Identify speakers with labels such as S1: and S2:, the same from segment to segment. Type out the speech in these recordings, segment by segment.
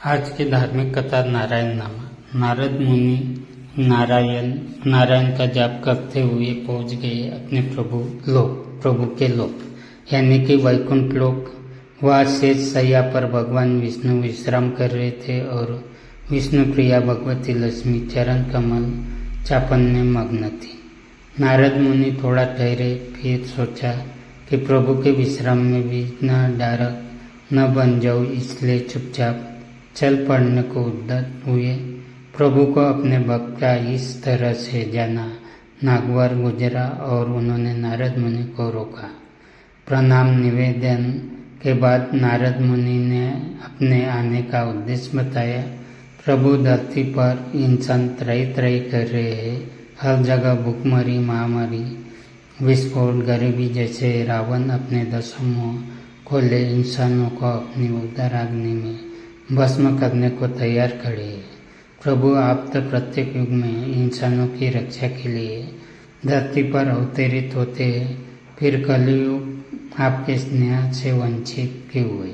S1: आज की धार्मिक कथा नारायण नामा। नारद मुनि नारायण का जाप करते हुए पहुंच गए अपने प्रभु के लोक यानी कि वैकुंठ लोक। वह शेष सैया पर भगवान विष्णु विश्राम कर रहे थे और विष्णु प्रिया भगवती लक्ष्मी चरण कमल चापन में मग्न थी। नारद मुनि थोड़ा ठहरे, फिर सोचा कि प्रभु के विश्राम में भी डारक न बन जाऊं, इसलिए चुपचाप चल पड़ने को उद्यत हुए। प्रभु को अपने भक्त का इस तरह से जाना नागवार गुजरा और उन्होंने नारद मुनि को रोका। प्रणाम निवेदन के बाद नारद मुनि ने अपने आने का उद्देश्य बताया। प्रभु धरती पर इंसान त्राही कर रहे हैं। हर जगह भूखमरी, महामारी, विस्फोट, गरीबी जैसे रावण अपने दशमों खोले इंसानों को अपनी उदराग्नि में भस्म करने को तैयार खड़े हैं। प्रभु आप तो प्रत्येक युग में इंसानों की रक्षा के लिए धरती पर अवतरित होते हैं, फिर कलयुग आपके स्नेह से वंचित क्यों हुए?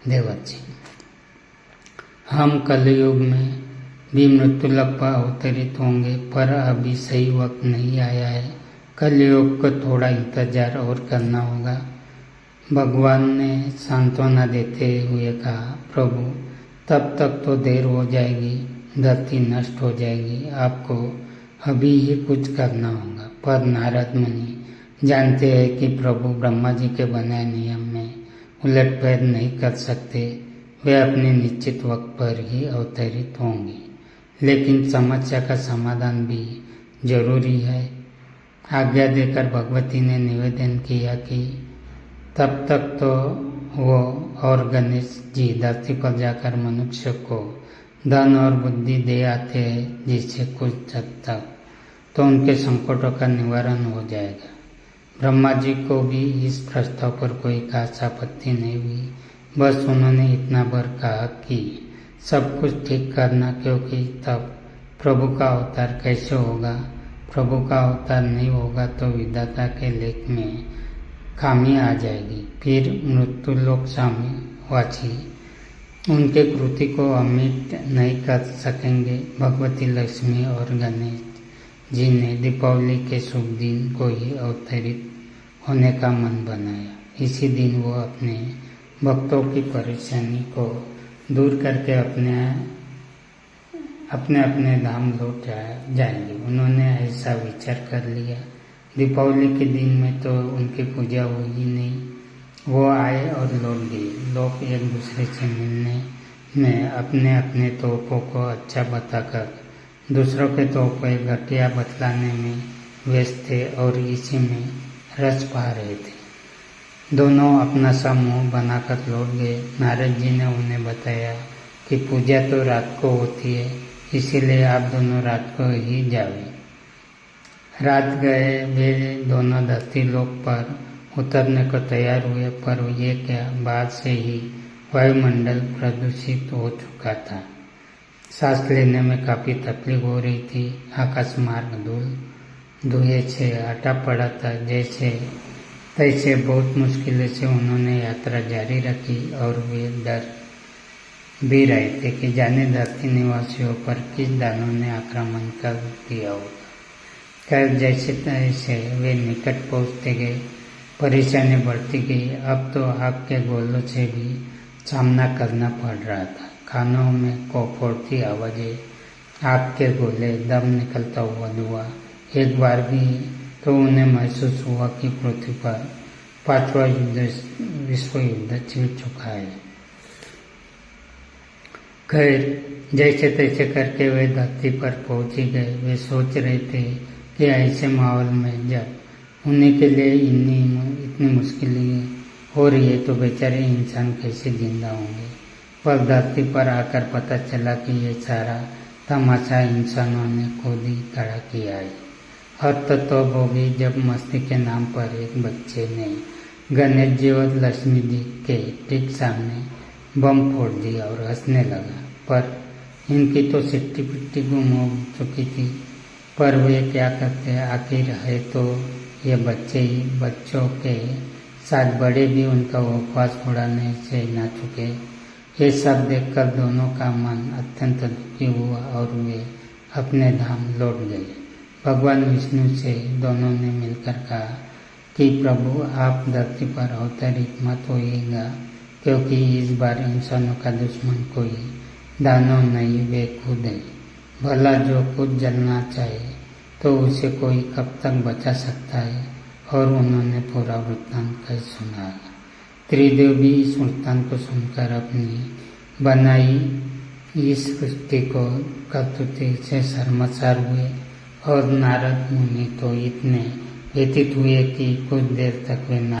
S1: देवत जी, हम कलयुग में भी मृत्युलोक पर अवतरित होंगे, पर अभी सही वक्त नहीं आया है। कलयुग को थोड़ा इंतजार और करना होगा। भगवान ने सांत्वना देते हुए कहा, प्रभु तब तक तो देर हो जाएगी, धरती नष्ट हो जाएगी, आपको अभी ही कुछ करना होगा। पर नारद मुनि जानते हैं कि प्रभु ब्रह्मा जी के बनाए नियम में उलटफेर नहीं कर सकते। वे अपने निश्चित वक्त पर ही अवतरित होंगे, लेकिन समस्या का समाधान भी जरूरी है। आज्ञा देकर भगवती ने निवेदन किया कि तब तक तो वो और गणेश जी धरती पर जाकर मनुष्य को धन और बुद्धि दे आते हैं, जिससे कुछ हद तक तो उनके संकटों का निवारण हो जाएगा। ब्रह्मा जी को भी इस प्रस्ताव पर कोई खास आपत्ति नहीं हुई। बस उन्होंने इतना भर कहा कि सब कुछ ठीक करना, क्योंकि तब प्रभु का अवतार कैसे होगा? प्रभु का अवतार नहीं होगा तो विधाता के लेख में खामी आ जाएगी। फिर मृत्युलोक स्वामीवाची उनके कृति को अमिट नहीं कर सकेंगे। भगवती लक्ष्मी और गणेश जी ने दीपावली के शुभ दिन को ही अवतरित होने का मन बनाया। इसी दिन वो अपने भक्तों की परेशानी को दूर करके अपने धाम लौट जाएंगे। उन्होंने ऐसा विचार कर लिया। दीपावली के दिन में तो उनकी पूजा हुई नहीं। वो आए और लौट गए। लोग एक दूसरे से मिलने में अपने अपने तोहफों को अच्छा बताकर दूसरों के तोहफे घटिया बतलाने में व्यस्त थे और इसी में रस पा रहे थे। दोनों अपना सा मुंह बनाकर लौट गए। नारद जी ने उन्हें बताया कि पूजा तो रात को होती है, इसीलिए आप दोनों रात को ही जाओ। रात गए वे दोनों धरती लोक पर उतरने को तैयार हुए, पर ये क्या, बाद से ही वायुमंडल प्रदूषित हो चुका था। सांस लेने में काफ़ी तकलीफ हो रही थी। आकाश मार्ग धुएं से हटा पड़ा था। जैसे तैसे बहुत मुश्किल से उन्होंने यात्रा जारी रखी और वे डर भी रहे थे कि जाने धरती निवासियों पर किस दानों ने आक्रमण कर दिया होगा। खैर, जैसे तैसे वे निकट पहुंचते गए। परेशानी बढ़ती गई। अब तो आग के गोलों से भी सामना करना पड़ रहा था। कानों में कोफोड़ती आवाज़ें, आग के गोले, दम निकलता हुआ धुआं। एक बार भी तो उन्हें महसूस हुआ कि पृथ्वी पर 5वां विश्व युद्ध छिड़ चुका है। खैर, जैसे तैसे करके वे धरती पर पहुंच ही गए। वे सोच रहे थे कि ऐसे माहौल में जब उन्हीं के लिए इतनी मुश्किलें हो रही है तो बेचारे इंसान कैसे जिंदा होंगे। पर धरती पर आकर पता चला कि ये सारा तमाशा इंसानों ने खुद ही खड़ा किया है। हद तो हो गई जब मस्ती के नाम पर एक बच्चे ने गणेश जी और लक्ष्मी जी के ठीक सामने बम फोड़ दिया और हंसने लगा। पर इनकी तो सिट्टी पिट्टी गुम हो चुकी थी। पर वे क्या करते, आखिर है तो ये बच्चे ही। बच्चों के साथ बड़े भी उनका उपवास उड़ाने से ना चुके। ये सब देखकर दोनों का मन अत्यंत दुखी हुआ और वे अपने धाम लौट गए। भगवान विष्णु से दोनों ने मिलकर कहा कि प्रभु, आप धरती पर अवतरित मत होइएगा, क्योंकि इस बार इंसानों का दुश्मन कोई दानव नहीं, वे खुद है। भला जो खुद जलना चाहे तो उसे कोई कब तक बचा सकता है। और उन्होंने पूरा वृत्तांत कह सुनाया। त्रिदेव भी इस वृत्तांत को सुनकर अपनी बनाई इस सृष्टि को कर्तृत्व से शर्मसार हुए और नारद मुनि तो इतने व्यथित हुए कि कुछ देर तक वे